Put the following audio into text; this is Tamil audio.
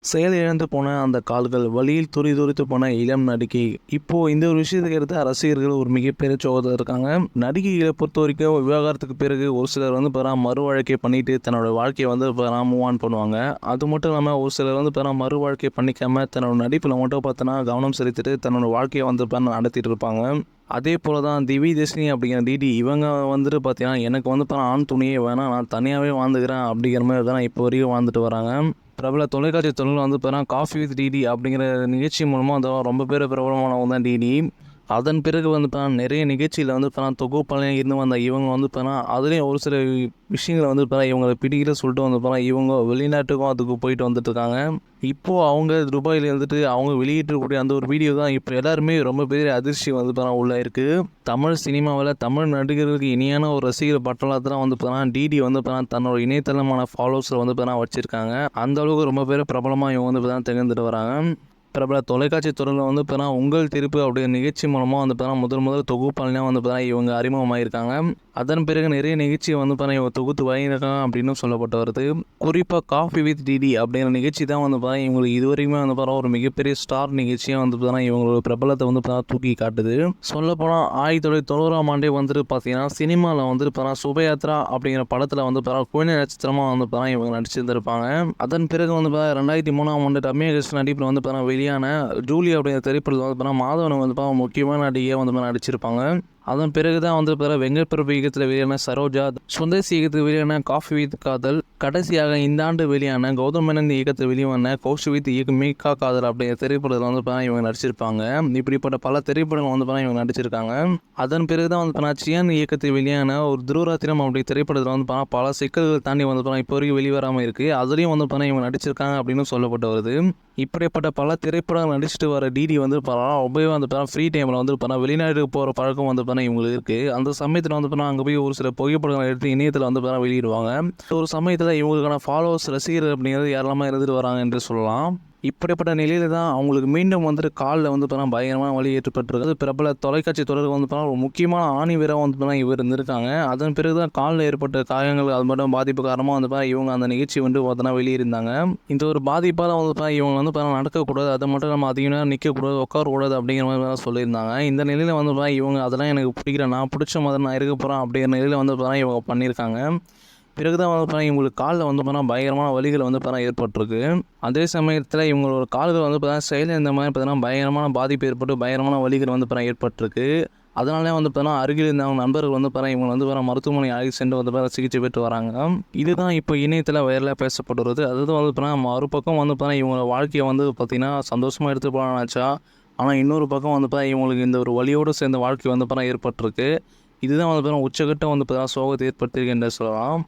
செயலிழந்து போன அந்த கால்கள், வலியில் துடிதுடித்து போன இளம் நடிகை. இப்போ இந்த ஒரு விஷயத்துக்கு எடுத்து ரசிகர்கள் ஒரு மிகப்பெரிய சோகத்துல இருக்காங்க. நடிகைகளை பொறுத்தவரைக்கும் விவாகரத்துக்கு பிறகு ஒரு சிலர் வந்து மறு வாழ்க்கை பண்ணிட்டு தன்னோட வாழ்க்கையை வந்து மூவ் ஆன் பண்ணுவாங்க. அது மட்டும் இல்லாமல் ஒரு சிலர் வந்து மறு வாழ்க்கை பண்ணிக்காம தன்னோட நடிப்பில் மட்டும் பார்த்தோன்னா கவனம் செலுத்திட்டு தன்னோட வாழ்க்கையை வந்து நடத்திட்டு இருப்பாங்க. அதே போல தான் திவி தர்ஷினி அப்படிங்கிற டிடி இவங்க வந்துட்டு பார்த்தீங்கன்னா எனக்கு வந்து ஆண் துணையே வேணாம், நான் தனியாகவே வாழ்ந்துக்கிறேன் அப்படிங்கிற மாதிரி தான் இப்போ வரைக்கும் வாழ்ந்துட்டு வராங்க. பிரபல தொலைக்காட்சி தொடரில் வந்து காஃபி வித் டிடி அப்படிங்கிற நிகழ்ச்சி மூலமாக அந்த ரொம்ப பேர் பிரபலமானவங்க தான் டிடி. அதன் பிறகு வந்து நிறைய நிகழ்ச்சியில் வந்து தொகுப்பாளையம் இருந்து வந்த இவங்க வந்து அதுலேயும் ஒரு சில விஷயங்களை வந்து இவங்களை பிடிக்கிற சொல்லிட்டு வந்து இவங்க வெளிநாட்டுக்கும் அதுக்கு போயிட்டு வந்துட்டு இருக்காங்க. இப்போது அவங்க துபாயில் இருந்துட்டு அவங்க வெளியிட்டிருக்கக்கூடிய அந்த ஒரு வீடியோ தான் இப்போ எல்லாருமே ரொம்ப பெரிய அதிர்ச்சி வந்து உள்ள இருக்குது. தமிழ் சினிமாவில் தமிழ் நடிகர்களுக்கு இணையான ஒரு ரசிகர் பட்டாளத்தில் வந்து டிடி வந்து தன்னோட இணையதளமான ஃபாலோவர்ஸில் வந்து வச்சுருக்காங்க. அந்த அளவுக்கு ரொம்ப பேர் பிரபலமாக இவங்க வந்து திகழ்ந்துட்டு வராங்க. பிரபல தொலைக்காட்சி தொடரில் வந்து உங்கள் தீர்ப்பு அப்படிங்கிற நிகழ்ச்சி மூலமாக வந்து முதல் தொகுப்பாளினா வந்து இவங்க அறிமுகமாகிருக்காங்க. அதன் பிறகு நிறைய நிகழ்ச்சியை வந்து இவங்க தொகுத்து வழங்கியிருக்காங்க அப்படின்னு சொல்லப்பட்டு வருது. குறிப்பாக காஃபி வித் டிடி அப்படிங்கிற நிகழ்ச்சி தான் வந்து இவங்களுக்கு இதுவரைக்குமே வந்து ஒரு மிகப்பெரிய ஸ்டார் நிகழ்ச்சியாக வந்து இவங்களோட பிரபலத்தை வந்து தூக்கி காட்டுது. சொல்லப்போனால் 1990ஆம் ஆண்டே வந்துட்டு பார்த்தீங்கன்னா சினிமாவில் வந்து சுபயாத்ரா அப்படிங்கிற படத்தில் வந்து குழந்தை நட்சத்திரமாக வந்து இவங்க நடிச்சிருந்திருப்பாங்க. அதன் பிறகு வந்து 2003ஆம் ஆண்டு ரம்யா கிருஷ்ணன் நடிப்பில் வந்து வெளியான ஜூலி அப்படிங்கிற திரைப்படத்தில் வந்து மாதவன் வந்து முக்கியமான நடிகையாக வந்து நடிச்சிருப்பாங்க. அதன் பிறகு தான் வந்து வெங்கட் பிரபு இயக்கத்தில் வெளியான சரோஜா, சுந்தேசி இயக்கத்தில் வெளியான காஃபி வித் காதல், கடைசியாக இந்த ஆண்டு வெளியான கௌதம் மேனன் இயக்கத்தில் வெளியான கௌஷி வித் மீகா காதல் அப்படிங்கிற திரைப்படத்தில் வந்து இவங்க நடிச்சிருப்பாங்க. இப்படிப்பட்ட பல திரைப்படங்கள் வந்து இவங்க நடிச்சிருக்காங்க. அதன் பிறகு தான் வந்து சியான் இயக்கத்தில் வெளியான ஒரு துருவராத்திரம் அப்படி திரைப்படத்தில் வந்து பல சிக்கல்கள் தாண்டி வந்து இப்போ வரைக்கும் வெளிவராமல் இருக்குது. அதுலேயும் வந்து இவங்க நடிச்சிருக்காங்க அப்படின்னு சொல்லப்பட்டு வருது. இப்படிப்பட்ட பல திரைப்படங்கள் நடிச்சுட்டு வர டிடி வந்து ரொம்பவே வந்து ஃப்ரீ டைமில் வந்து வெளிநாட்டுக்கு போகிற பழக்கம் வந்து இவங்களுக்கு இருக்குது. அந்த சமயத்தில் வந்து அங்கே போய் ஒரு சில புகைப்படங்களை எடுத்து இணையத்தில் வந்து வெளியிடுவாங்க. ஒரு சமயத்தில் இவங்களுக்கான ஃபாலோவர்ஸ் ரசிகர்கள் அப்படிங்கிறது யாரெல்லாமா இருந்துட்டு வராங்க என்று சொல்லலாம். இப்படிப்பட்ட நிலையில தான் அவங்களுக்கு மீண்டும் வந்துட்டு காலில் வந்து பயங்கரமான வலி ஏற்பட்டிருக்கு. பிரபல தொலைக்காட்சி தொடருக்கு வந்து ஒரு முக்கியமான ஆணி வீராக வந்து இவர் இருந்திருக்காங்க. அதன் பிறகு தான் காலில் ஏற்பட்ட காயங்கள் அது மட்டும் பாதிப்பு காரணமாக வந்து இவங்க அந்த நிகழ்ச்சி வந்து வெளியிருந்தாங்க. இந்த ஒரு பாதிப்பால் வந்து இவங்க வந்து நடக்கக்கூடாது, அது மட்டும் நம்ம அதிக நேரம் நிற்கக்கூடாது, உட்காரக்கூடாது அப்படிங்கிற மாதிரி சொல்லியிருந்தாங்க. இந்த நிலையில் வந்து இவங்க அதெல்லாம் எனக்கு பிடிக்கிற, நான் பிடிச்ச மாதிரி நான் இருக்க போகிறேன் அப்படிங்கிற நிலையில் வந்து இவங்க பண்ணியிருக்காங்க. பிறகு தான் வந்து இவங்களுக்கு காலில் வந்து பயங்கரமான வலிகள் வந்து ஏற்பட்டிருக்கு. அதே சமயத்தில் இவங்களோட கால்கள் வந்து செயலில் இந்த மாதிரி பயங்கரமான பாதிப்பு ஏற்பட்டு பயங்கரமான வலிகள் வந்து ஏற்பட்டிருக்கு. அதனாலே வந்து அருகில் இருந்த அவங்க நண்பர்கள் வந்து இவங்க வந்து மருத்துவமனை அழைத்து சென்று வந்து சிகிச்சை பெற்று வராங்க. இதுதான் இப்போ இணையத்தில் வைரலாக பேசப்பட்டு வருது. அதாவது வந்து மறுபக்கம் வந்து இவங்களோட வாழ்க்கையை வந்து பார்த்திங்கன்னா சந்தோஷமாக எடுத்து போனாச்சா, ஆனால் இன்னொரு பக்கம் வந்து இவங்களுக்கு இந்த ஒரு வலியோடு சேர்ந்த வாழ்க்கை வந்து ஏற்பட்டிருக்கு. இதுதான் வந்து உச்சகட்டம் வந்து சோகத்தை ஏற்படுத்தியிருக்கு என்று சொல்லலாம்.